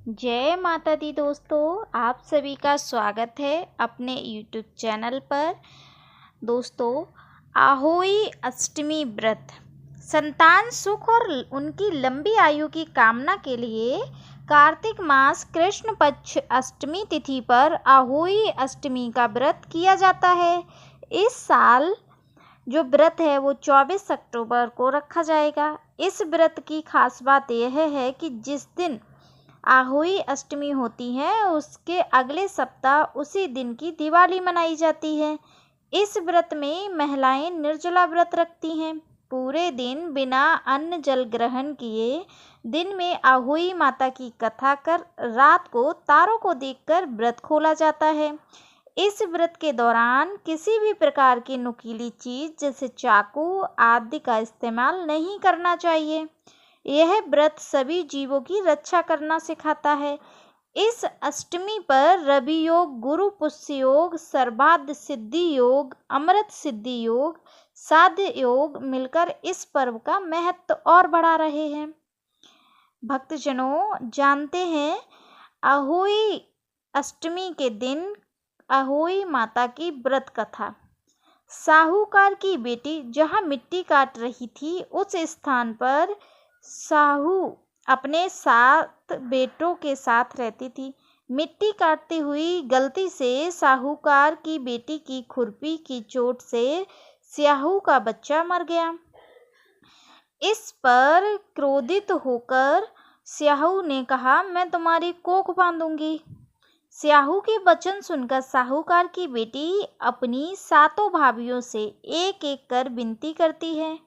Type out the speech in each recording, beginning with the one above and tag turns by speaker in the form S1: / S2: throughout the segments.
S1: जय माता दी दोस्तों, आप सभी का स्वागत है अपने YouTube चैनल पर। दोस्तों, आहोई अष्टमी व्रत संतान सुख और उनकी लंबी आयु की कामना के लिए कार्तिक मास कृष्ण पक्ष अष्टमी तिथि पर आहोई अष्टमी का व्रत किया जाता है। इस साल जो व्रत है वो 24 अक्टूबर को रखा जाएगा। इस व्रत की खास बात यह है कि जिस दिन आहोई अष्टमी होती है उसके अगले सप्ताह उसी दिन की दिवाली मनाई जाती है। इस व्रत में महिलाएं निर्जला व्रत रखती हैं। पूरे दिन बिना अन्न जल ग्रहण किए दिन में आहोई माता की कथा कर रात को तारों को देखकर व्रत खोला जाता है। इस व्रत के दौरान किसी भी प्रकार की नुकीली चीज जैसे चाकू आदि का इस्तेमाल नहीं करना चाहिए। यह व्रत सभी जीवों की रक्षा करना सिखाता है। इस अष्टमी पर रवि योग, गुरु पुष्य योग, सर्वार्थ सिद्धि योग, अमृत सिद्धि योग, साध्य योग मिलकर इस पर्व का महत्व और बढ़ा रहे हैं। भक्तजनों, जानते हैं आहोई अष्टमी के दिन आहोई माता की व्रत कथा। साहूकार की बेटी जहाँ मिट्टी काट रही थी उस स्थान पर साहू अपने 7 बेटों के साथ रहती थी। मिट्टी काटती हुई गलती से साहूकार की बेटी की खुरपी की चोट से स्याहू का बच्चा मर गया। इस पर क्रोधित होकर स्याहू ने कहा, मैं तुम्हारी कोख बांधूंगी। स्याहू के वचन सुनकर साहूकार की बेटी अपनी 7 भाभियों से एक एक कर विनती करती है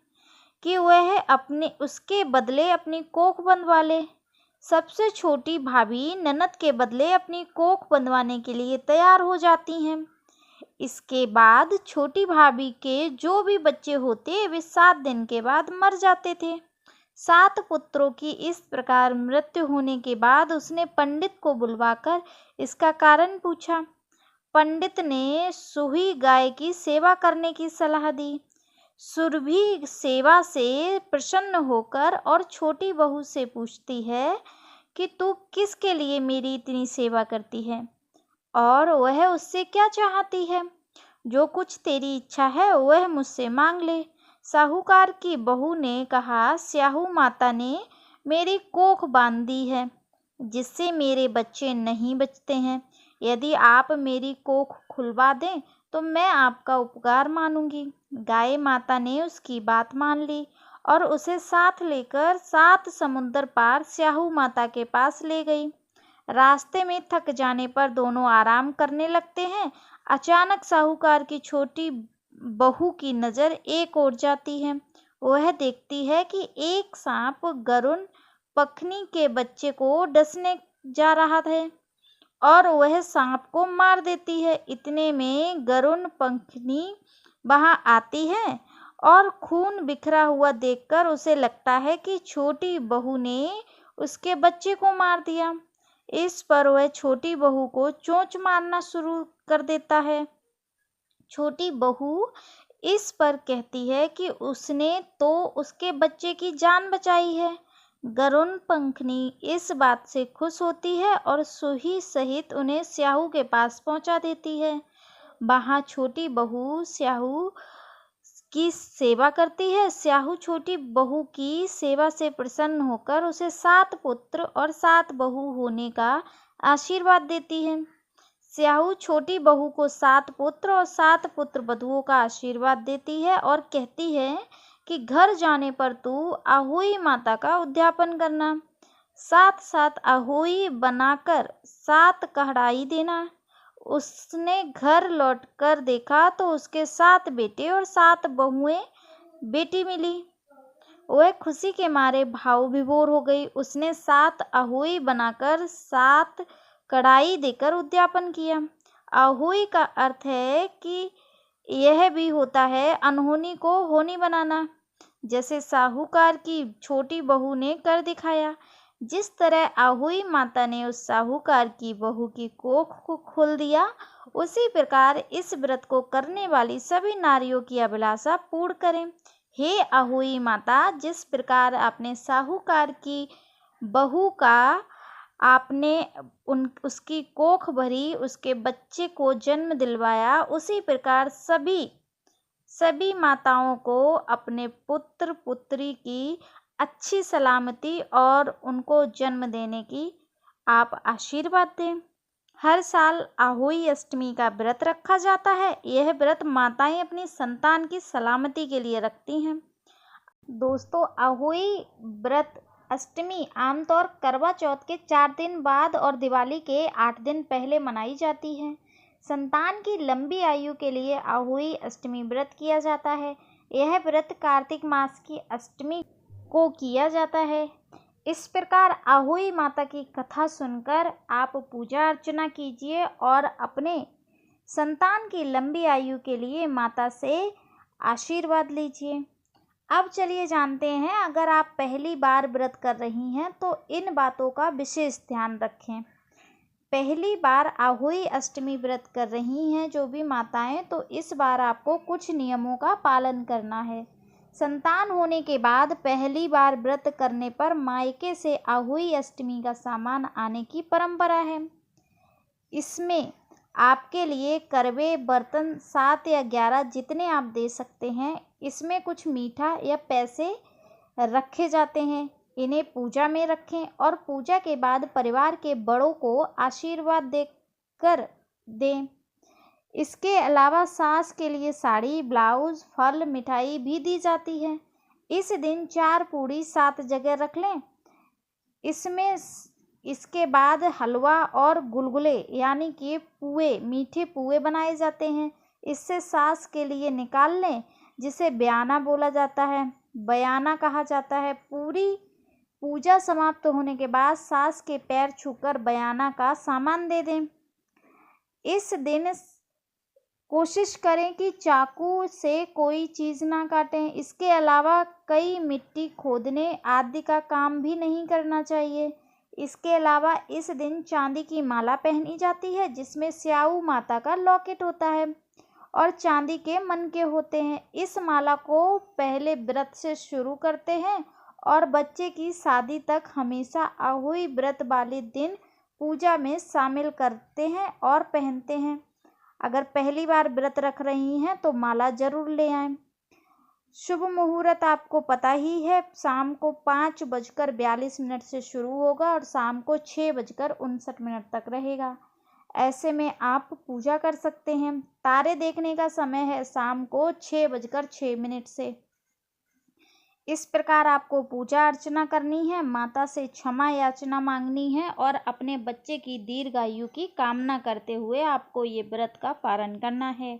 S1: कि वह उसके बदले अपनी कोख बंधवा ले। सबसे छोटी भाभी ननद के बदले अपनी कोख बंधवाने के लिए तैयार हो जाती हैं। इसके बाद छोटी भाभी के जो भी बच्चे होते वे 7 दिन के बाद मर जाते थे। 7 पुत्रों की इस प्रकार मृत्यु होने के बाद उसने पंडित को बुलवाकर इसका कारण पूछा। पंडित ने सूही गाय की सेवा करने की सलाह दी। सुरभि सेवा से प्रसन्न होकर और छोटी बहू से पूछती है कि तू किसके लिए मेरी इतनी सेवा करती है और वह उससे क्या चाहती है। जो कुछ तेरी इच्छा है वह मुझसे मांग ले। साहूकार की बहू ने कहा, स्याहू माता ने मेरी कोख बांध दी है जिससे मेरे बच्चे नहीं बचते हैं। यदि आप मेरी कोख खुलवा दें तो मैं आपका उपकार मानूंगी। गाय माता ने उसकी बात मान ली और उसे साथ लेकर 7 समुंदर पार स्याहू माता के पास ले गई। रास्ते में थक जाने पर दोनों आराम करने लगते हैं। अचानक साहूकार की छोटी बहू की नज़र एक ओर जाती है। वह देखती है कि एक सांप गरुण पखनी के बच्चे को डसने जा रहा है और वह सांप को मार देती है। इतने में गरुण पखनी वहां आती है और खून बिखरा हुआ देखकर उसे लगता है कि छोटी बहू ने उसके बच्चे को मार दिया। इस पर वह छोटी बहू को चोंच मारना शुरू कर देता है। छोटी बहू इस पर कहती है कि उसने तो उसके बच्चे की जान बचाई है। गरुण पंखनी इस बात से खुश होती है और सूही सहित उन्हें स्याहू के पास पहुंचा देती है। वहां छोटी बहू स्याहू की सेवा करती है। स्याहू छोटी बहू की सेवा से प्रसन्न होकर उसे 7 पुत्र और 7 बहू होने का आशीर्वाद देती है। स्याहू छोटी बहू को 7 पुत्र और 7 पुत्र वधुओं का आशीर्वाद देती है और कहती है कि घर जाने पर तू आहोई माता का उद्यापन करना। साथ साथ आहोई बनाकर 7 कढ़ाई देना। उसने घर लौटकर देखा तो उसके 7 बेटे और 7 बहुएं बेटी मिली। वह खुशी के मारे भाव विभोर हो गई। उसने 7 आहोई बनाकर 7 कढ़ाई देकर उद्यापन किया। आहोई का अर्थ है कि यह भी होता है अनहोनी को होनी बनाना, जैसे साहूकार की छोटी बहू ने कर दिखाया। जिस तरह आहोई माता ने उस साहूकार की बहू की कोख को खोल दिया, उसी प्रकार इस व्रत को करने वाली सभी नारियों की अभिलाषा पूर्ण करें। हे आहोई माता, जिस प्रकार आपने साहूकार की बहू का आपने उसकी कोख भरी, उसके बच्चे को जन्म दिलवाया, उसी प्रकार सभी माताओं को अपने पुत्र पुत्री की अच्छी सलामती और उनको जन्म देने की आप आशीर्वाद दें। हर साल आहोई अष्टमी का व्रत रखा जाता है। यह व्रत माताएं अपनी संतान की सलामती के लिए रखती हैं। दोस्तों, आहोई व्रत अष्टमी आमतौर करवा चौथ के 4 दिन बाद और दिवाली के 8 दिन पहले मनाई जाती है। संतान की लंबी आयु के लिए आहोई अष्टमी व्रत किया जाता है। यह व्रत कार्तिक मास की अष्टमी को किया जाता है। इस प्रकार आहोई माता की कथा सुनकर आप पूजा अर्चना कीजिए और अपने संतान की लंबी आयु के लिए माता से आशीर्वाद लीजिए। अब चलिए जानते हैं, अगर आप पहली बार व्रत कर रही हैं तो इन बातों का विशेष ध्यान रखें। पहली बार आहोई अष्टमी व्रत कर रही हैं जो भी माताएं, तो इस बार आपको कुछ नियमों का पालन करना है। संतान होने के बाद पहली बार व्रत करने पर मायके से आहोई अष्टमी का सामान आने की परंपरा है। इसमें आपके लिए करवे बर्तन 7 या 11 जितने आप दे सकते हैं, इसमें कुछ मीठा या पैसे रखे जाते हैं। इन्हें पूजा में रखें और पूजा के बाद परिवार के बड़ों को आशीर्वाद देकर दें। इसके अलावा सास के लिए साड़ी, ब्लाउज, फल, मिठाई भी दी जाती है। इस दिन 4 पूड़ी 7 जगह रख लें। इसके बाद हलवा और गुलगुले यानी कि पुए, मीठे पुए बनाए जाते हैं। इससे सास के लिए निकाल लें, जिसे बयाना बोला जाता है, बयाना कहा जाता है। पूरी पूजा समाप्त होने के बाद सास के पैर छूकर बयाना का सामान दे दें। इस दिन कोशिश करें कि चाकू से कोई चीज़ ना काटें। इसके अलावा कई मिट्टी खोदने आदि का काम भी नहीं करना चाहिए। इसके अलावा इस दिन चांदी की माला पहनी जाती है, जिसमें स्याऊ माता का लॉकेट होता है और चांदी के मनके होते हैं। इस माला को पहले व्रत से शुरू करते हैं और बच्चे की शादी तक हमेशा आहोई व्रत वाले दिन पूजा में शामिल करते हैं और पहनते हैं। अगर पहली बार व्रत रख रही हैं तो माला जरूर ले आएं। शुभ मुहूर्त आपको पता ही है, शाम को 5:42 से शुरू होगा और शाम को 6:59 तक रहेगा। ऐसे में आप पूजा कर सकते हैं। तारे देखने का समय है शाम को 6:06 से। इस प्रकार आपको पूजा अर्चना करनी है, माता से क्षमा याचना मांगनी है और अपने बच्चे की दीर्घायु की कामना करते हुए आपको ये व्रत का पालन करना है।